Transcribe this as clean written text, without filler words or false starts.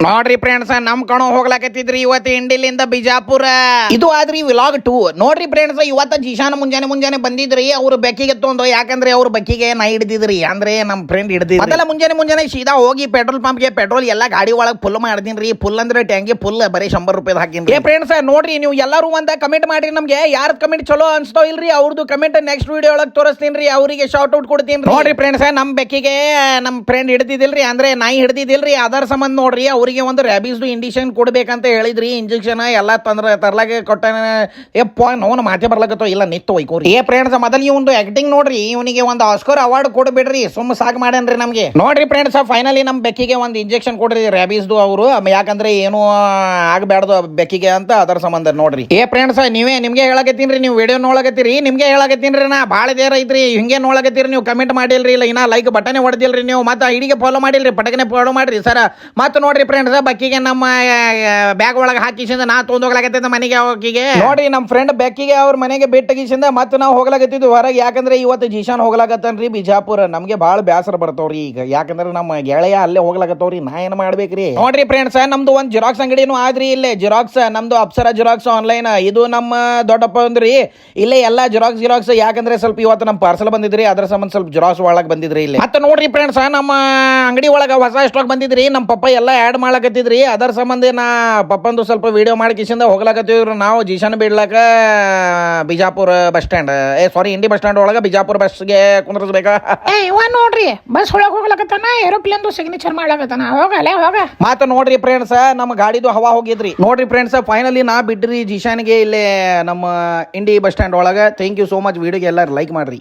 ನೋಡ್ರಿ ಫ್ರೆಂಡ್ಸ್ ನಮ್ ಕಣ ಹೋಗ್ಲಾಕತ್ತಿದ್ರಿ ಇವತ್ತು ಇಂಡಿಲಿಂದ ಬಿಜಾಪುರ ಇದು ಆದ್ರಿ ವಿಲಾಗ್ 2 ನೋಡ್ರಿ ಫ್ರೆಂಡ್ಸ್ ಇವತ್ತ ಜಿಶಾನ್ ಮುಂಜಾನೆ ಬಂದಿದ್ರಿ ಅವ್ರು ಬೆಕ್ಕಿಗೆ ತೊಂದು ಯಾಕಂದ್ರೆ ಅವ್ರ ಬೆಕ್ಕಿಗೆ ನಾ ಹಿಡಿದಿದ್ರಿ ಅಂದ್ರೆ ನಮ್ ಫ್ರೆಂಡ್ ಹಿಡಿದಿದ್ರಿ ಅದೆಲ್ಲ ಮುಂಜಾನೆ ಸೀದಾ ಹೋಗಿ ಪೆಟ್ರೋಲ್ ಪಂಪ್ಗೆ ಪೆಟ್ರೋಲ್ ಎಲ್ಲಾ ಗಾಡಿ ಒಳಗ್ ಫುಲ್ ಮಾಡಿದೀನಿ ಫುಲ್ ಅಂದ್ರೆ ಟ್ಯಾಂಕಿ ಫುಲ್ ಬರೀ 100 ರೂಪಾಯಿ ಹಾಕಿನ್ರಿ ಫ್ರೆಂಡ್ಸ್ ನೋಡ್ರಿ ನೀವು ಎಲ್ಲರೂ ಒಂದ ಕಮೆಂಟ್ ಮಾಡ್ರಿ ನಮ್ಗೆ ಯಾರ್ದು ಕಮೆಂಟ್ ಚಲೋ ಅನ್ಸ್ತೋ ಇಲ್ರಿ ಅವ್ರದ್ದು ಕಮೆಂಟ್ ನೆಕ್ಸ್ಟ್ ವಿಡಿಯೋ ಒಳಗ್ ತೋರಿಸ್ತೀನಿ ಅವರಿಗೆ ಶಾರ್ಟ್ ಔಟ್ ಕೊಡ್ತೀನಿ ನೋಡ್ರಿ ಫ್ರೆಂಡ್ಸ್ ನಮ್ ಬೆಕ್ಕಿಗೆ ನಮ್ ಫ್ರೆಂಡ್ ಹಿಡಿದಿದಿಲ್ರಿ ಅಂದ್ರೆ ನಾಯಿ ಹಿಡಿದಿದಿಲ್ರಿ ಅದರ ಸಂಬಂಧ ನೋಡ್ರಿ ಅವರಿಗೆ ಒಂದು ರ್ಯಾಬಿಸ್ ಇಂಜೆಕ್ಷನ್ ಕೊಡ್ಬೇಕಂತ ಹೇಳಿದ್ರಿ ಇಂಜೆಕ್ಷನ್ ಎಲ್ಲಾ ತರ್ಲಾಗೆ ಕೊಟ್ಟ ಯಪ್ಪ ನೋವು ಮಾತೆ ಬರ್ಲಕತ್ತೋ ಇಲ್ಲ ನಿತ್ತು ಒಯ್ಕೋರಿ ಫ್ರೆಂಡ್ಸ್ ಮೊದಲು ಇವಂದು ಆಕ್ಟಿಂಗ್ ನೋಡ್ರಿ ಇವನಿಗೆ ಒಂದು ಆಸ್ಕರ್ ಅವಾರ್ಡ್ ಕೊಡ್ಬಿಡ್ರಿ ಸುಮ್ಮ ಸಾಕ್ ಮಾಡ್ಯಾನ್ರಿ ನಮ್ಗೆ ನೋಡ್ರಿ ಫ್ರೆಂಡ್ಸ್ ಫೈನಲಿ ನಮ್ ಬೆಕ್ಕಿಗೆ ಒಂದು ಇಂಜೆಕ್ಷನ್ ಕೊಡ್ರಿ ರ್ಯಾಬಿಸ್ದು ಅವರು ಯಾಕಂದ್ರೆ ಏನು ಆಗ್ಬ್ಯಾಡ್ದು ಬೆಕ್ಕಿಗೆ ಅಂತ ಅದರ ಸಂಬಂಧ ನೋಡ್ರಿ ಫ್ರೆಂಡ್ಸ್ ನಿಮ್ಗೆ ಹೇಳಕತ್ತೀನ್ರಿ ನೀವು ವಿಡಿಯೋ ನೋಡಕತ್ತೀರಿ ನಿಮ್ಗೆ ಹೇಳಕತ್ತೀನ್ರಿ ನಾ ಭಾಳ ದೇರ ಐತ್ರಿ ಹಿಂಗೆ ನೋಡಕತ್ತೀರಿ ನೀವು ಕಮೆಂಟ್ ಮಾಡಿಲ್ರಿ ಇಲ್ಲ ಇನ್ನ ಲೈಕ್ ಬಟನ್ ಹೊಡೆದಿಲ್ರಿ ನೀವು ಮತ್ತೆ ಐಡಿಗೆ ಫಾಲೋ ಮಾಡಿಲ್ರಿ ಪಟಕನೆ ಫಾಲೋ ಮಾಡ್ರಿ ಸರ್ ಮತ್ತೆ ನೋಡ್ರಿ ಫ್ರೆಂಡ್ಸ್ ಬಕ್ಕಿಗೆ ನಮ್ಮ ಬ್ಯಾಗ್ ಒಳಗೆ ಹಾಕಿಸಿಂದ ನಾ ತೊಗೊಂಡೋಗ್ಲಾಕತ್ತಿದ್ದ ಮನೆಗೆ ಹೋಗಿಗೆ ನೋಡ್ರಿ ನಮ್ಮ ಫ್ರೆಂಡ್ ಬೆಕ್ಕಿಗೆ ಅವ್ರ ಮನೆಗೆ ಬಿಟ್ಟಗಿಸಿಂದ ಮತ್ತೆ ನಾವು ಹೋಗ್ಲಾಕತ್ತಿದ್ವಿ ಹೊರಗೆ ಯಾಕಂದ್ರೆ ಇವತ್ತು ಜಿಶಾನ್ ಹೋಗ್ಲಾಕತ್ತನ್ರಿ ಬಿಜಾಪುರ ನಮ್ಗೆ ಭಾಳ ಬೇಸರ ಬರ್ತಾವ್ರಿ ಈಗ ಯಾಕಂದ್ರೆ ನಮ್ಮ ಗೆಳೆಯ ಅಲ್ಲೇ ಹೋಗ್ಲಾಕತ್ತವ್ರಿ ನಾ ಏನ್ ಮಾಡ್ಬೇಕ್ರಿ ನೋಡ್ರಿ ಫ್ರೆಂಡ್ಸ್ ನಮ್ದು ಒಂದ್ ಜೆರಾಕ್ಸ್ ಅಂಗಡಿನೂ ಆದ್ರಿ ಇಲ್ಲೇ ಜೆರಾಕ್ಸ್ ನಮ್ದು ಅಪ್ಸರ ಜೆರಾಕ್ಸ್ ಆನ್ಲೈನ್ ಇದು ನಮ್ಮ ದೊಡ್ಡಪ್ಪ ಅಂದ್ರಿ ಇಲ್ಲೇ ಎಲ್ಲಾ ಜೆರಾಕ್ಸ್ ಯಾಕಂದ್ರೆ ಸ್ವಲ್ಪ ಇವತ್ತು ನಮ್ಮ ಪಾರ್ಸಲ್ ಬಂದಿದ್ರಿ ಅದ್ರ ಸಂಬಂಧ ಸ್ವಲ್ಪ ಜೆರಾಕ್ಸ್ ಒಳಗೆ ಬಂದಿದ್ರಿ ಇಲ್ಲಿ ಮತ್ತೆ ನೋಡ್ರಿ ಫ್ರೆಂಡ್ಸ್ ನಮ್ಮ ಅಂಗಡಿ ಒಳಗ ಹೊಸ ಸ್ಟಾಕ್ ಬಂದಿದ್ರಿ ನಮ್ಮ ಪಪ್ಪ ಎಲ್ಲ ಆಡ್ ಮಾಡ್ಲಾಕತ್ತಿದ್ರಿ ಅದರ ಸಂಬಂಧ ನಾ ಪಪ್ಪಂದು ಸ್ವಲ್ಪ ವಿಡಿಯೋ ಮಾಡಿ ಕಿಸಿಂದ ಹೋಗ್ಲಾಕತ್ತಿದ್ರು ನಾವು ಜಿಶಾನ್ ಬಿಡ್ಲಾಕ ಬಿಜಾಪುರ ಬಸ್ ಸ್ಟ್ಯಾಂಡ್ ಇಂಡಿ ಬಸ್ ಸ್ಟ್ಯಾಂಡ್ ಒಳಗ ಬಿಜಾಪುರ ಬಸ್ಗೆ ಕುಂದ್ರಸ್ಬೇಕಾ ಇವ ನೋಡ್ರಿ ಬಸ್ ಒಳಗೆ ಹೋಗ್ಲಕತ್ತಾನ ಏರೋಪ್ಲೇನ್ ಸಿಗ್ನೇಚರ್ ಮಾಡ್ಲಕತ್ತಾನ ಹೋಗ ಮಾತ ನೋಡ್ರಿ ಫ್ರೆಂಡ್ಸ್ ನಮ್ಮ ಗಾಡಿದು ಹವಾ ಹೋಗಿದ್ರಿ ನೋಡ್ರಿ ಫ್ರೆಂಡ್ಸ್ ಫೈನಲಿ ನಾ ಬಿಡ್ರಿ ಜಿಶಾನ್ಗೆ ಇಲ್ಲೇ ನಮ್ಮ ಇಂಡಿ ಬಸ್ ಸ್ಟ್ಯಾಂಡ್ ಒಳಗ ಥ್ಯಾಂಕ್ ಯು ಸೋ ಮಚ್ ವಿಡಿಯೋಗೆ ಎಲ್ಲರೂ ಲೈಕ್ ಮಾಡ್ರಿ.